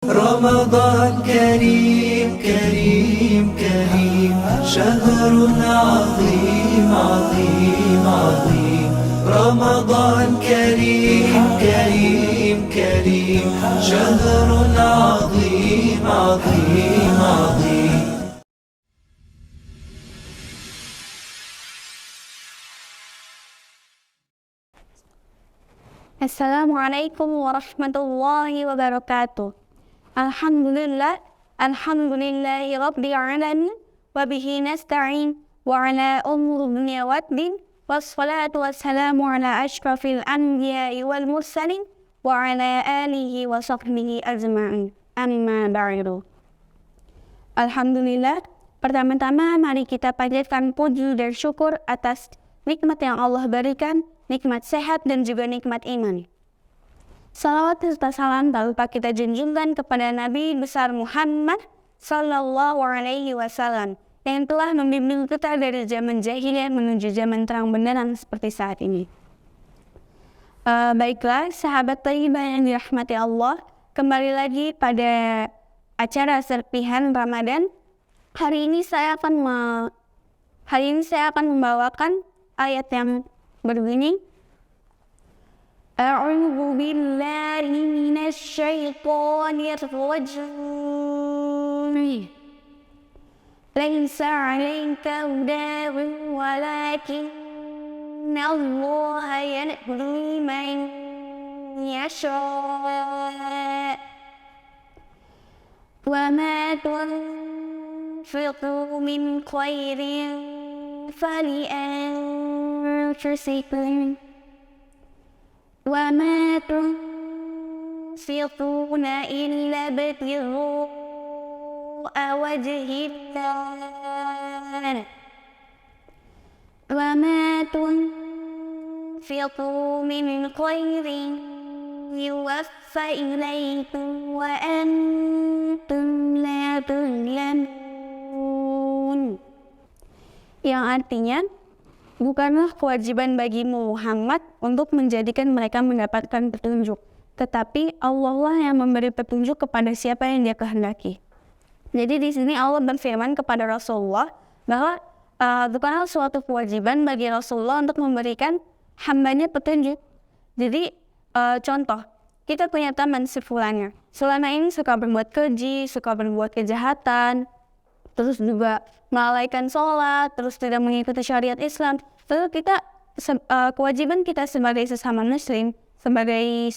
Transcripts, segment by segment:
رمضان كريم كريم كريم شهر عظيم عظيم عظيم رمضان كريم كريم كريم شهر عظيم عظيم عظيم. Assalamualaikum warahmatullahi wabarakatuh. Alhamdulillahi rabbil alamin wa bihi nasta'in wa ala umuri dunya waddin wassalatu wassalamu ala asyrafil anbiya'i wal mursalin wa ala alihi wa sahbihi ajma'in. Amma ba'du. Alhamdulillah, pertama-tama mari kita panjatkan puji dan syukur atas nikmat yang Allah berikan, nikmat sehat dan juga nikmat iman. Salawat serta salam tak lupa kita junjungkan kepada Nabi besar Muhammad Sallallahu Alaihi Wasallam yang telah membimbing kita dari zaman jahiliyah menuju zaman terang benderang seperti saat ini. Baiklah, sahabat thayyibah yang dirahmati Allah, kembali lagi pada acara serpihan Ramadan. Hari ini saya akan membawakan ayat yang berbunyi, A'udzu billahi minasy syaithanir rajim. Laisa 'alaika hudahum walakinna Allaha yahdi man yasha'. Wa ma tunfiqu min khairin fali'anfusikum wa ma tunfiquna illa ibtigha'a wajhillah wa ma tunfiqu min khairin yuwaffa ilaikum wa antum la tuzlamun. Yang artinya, bukanlah kewajiban bagimu Muhammad untuk menjadikan mereka mendapatkan petunjuk, tetapi Allah lah yang memberi petunjuk kepada siapa yang Dia kehendaki. Jadi di sini Allah berfirman kepada Rasulullah bahwa bukanlah suatu kewajiban bagi Rasulullah untuk memberikan hambanya petunjuk. Jadi contoh, kita punya teman sefulannya, selama ini suka berbuat keji, suka berbuat kejahatan, terus juga melalaikan sholat, terus tidak mengikuti syariat Islam. Lalu kita kewajiban kita sebagai sesama muslim, sebagai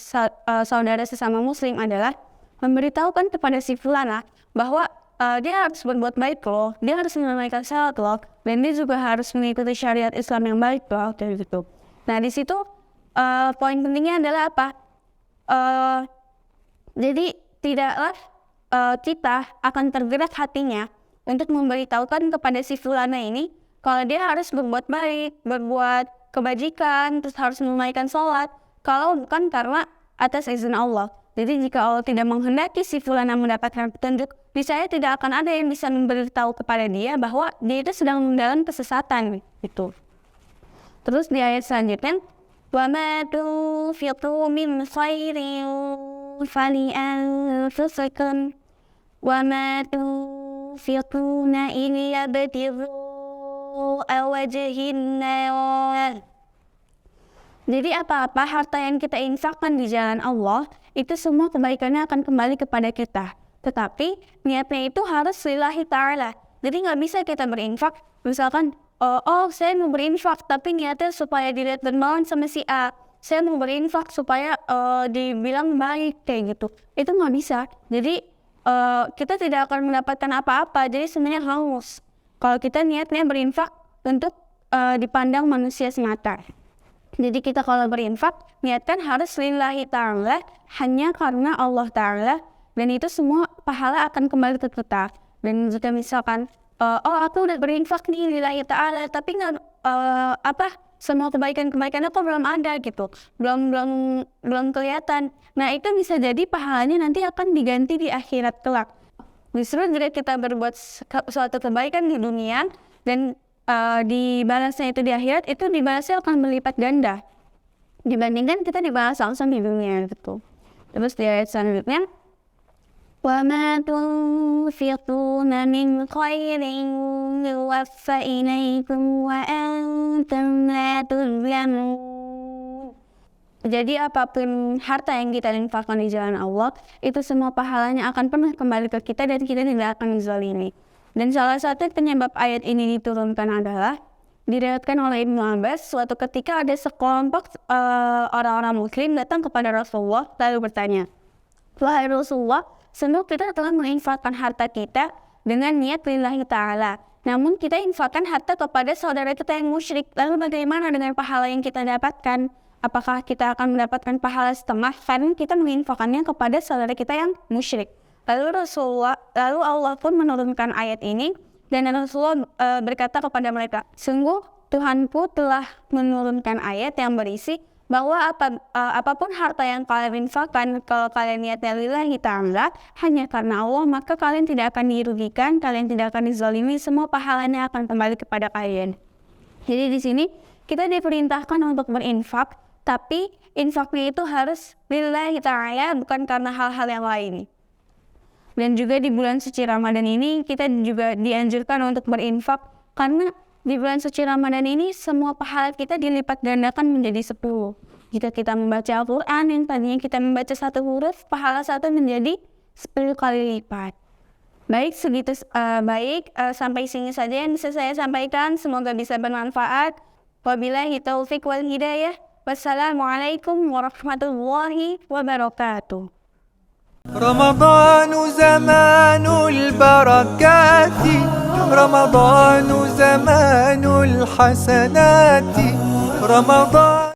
saudara sesama muslim adalah memberitahukan kepada si fulana bahwa dia harus berbuat baik loh, dia harus menunaikan sholat loh, dan dia juga harus mengikuti syariat Islam yang baik loh, kayak gitu. Nah di situ poin pentingnya adalah apa? Jadi tidaklah kita akan tergerak hatinya untuk memberitahukan kepada si fulana ini kalau dia harus berbuat baik, berbuat kebajikan, terus harus menunaikan sholat, kalau bukan karena atas izin Allah. Jadi jika Allah tidak menghendaki si fulana mendapatkan petunjuk, niscaya tidak akan ada yang bisa memberitahu kepada dia bahwa dia itu sedang mendalam kesesatan gitu. Terus di ayat selanjutnya, wa ma tunfiqu min khairin fali'anfusikum wa ma tunfiquna illa ibtigha'a wajhillah. Jadi apa-apa harta yang kita infakkan di jalan Allah, itu semua kebaikannya akan kembali kepada kita. Tetapi niatnya itu harus lillahi ta'ala. Jadi nggak bisa kita berinfak, misalkan saya mau berinfak tapi niatnya supaya dilihat dermawan sama si A. Saya mau berinfak supaya dibilang baik kayak gitu. Itu nggak bisa. Jadi kita tidak akan mendapatkan apa-apa. Jadi sebenarnya hangus kalau kita niatnya berinfak untuk dipandang manusia semata. Jadi kita kalau berinfak niatkan harus lillahi ta'ala, hanya karena Allah Ta'ala, dan itu semua pahala akan kembali ke kita. Dan jika misalkan aku udah berinfak nih lillahi ta'ala, tapi nggak semua kebaikan-kebaikan aku belum ada gitu, belum kelihatan. Nah itu bisa jadi pahalanya nanti akan diganti di akhirat kelak. Justru jika kita berbuat suatu kebaikan di dunia dan dibalasnya itu di akhirat, itu dibalasnya akan berlipat ganda dibandingkan kita dibalas langsung di dunia gitu. Terus di ayat selanjutnya, وَمَا تُنْفِقُونَ مِنْ خَيْرٍ يُوَفَّ إِلَيْكُمْ وَأَنْتُمْ لَا تُظْلَمُونَ. Jadi apapun harta yang kita infakkan di jalan Allah, itu semua pahalanya akan pernah kembali ke kita dan kita tidak akan dizalimi. Dan salah satu penyebab ayat ini diturunkan adalah diriwayatkan oleh Ibnu Abbas, suatu ketika ada sekelompok orang-orang muslim datang kepada Rasulullah lalu bertanya, "Wahai Rasulullah, sungguh kita telah menginfakkan harta kita dengan niat lillahi ta'ala. Namun kita infakkan harta kepada saudara kita yang musyrik. Lalu bagaimana dengan pahala yang kita dapatkan? Apakah kita akan mendapatkan pahala setengah karena kita menginfakannya kepada saudara kita yang musyrik?" Lalu Allah pun menurunkan ayat ini dan Rasulullah berkata kepada mereka, "Sungguh Tuhanku telah menurunkan ayat yang berisi bahwa apapun harta yang kalian infakkan, kalau kalian niatnya lillahi ta'ala hanya karena Allah, maka kalian tidak akan dirugikan, kalian tidak akan dizalimi, semua pahalanya akan kembali kepada kalian." Jadi di sini kita diperintahkan untuk berinfak, tapi infaknya itu harus lillahi ta'ala, bukan karena hal-hal yang lain. Dan juga di bulan suci Ramadan ini kita juga dianjurkan untuk berinfak, karena di bulan suci Ramadan ini semua pahala kita dilipat gandakan menjadi 10. Jika kita membaca Al-Quran yang tadinya kita membaca 1 huruf, pahala 1 menjadi 10 kali lipat. Baik, sampai sini saja yang bisa saya sampaikan, semoga bisa bermanfaat. Wabillahi taufiq wal hidayah. Wassalamualaikum warahmatullahi wabarakatuh. رمضان زمان البركات، رمضان زمان الحسنات، رمضان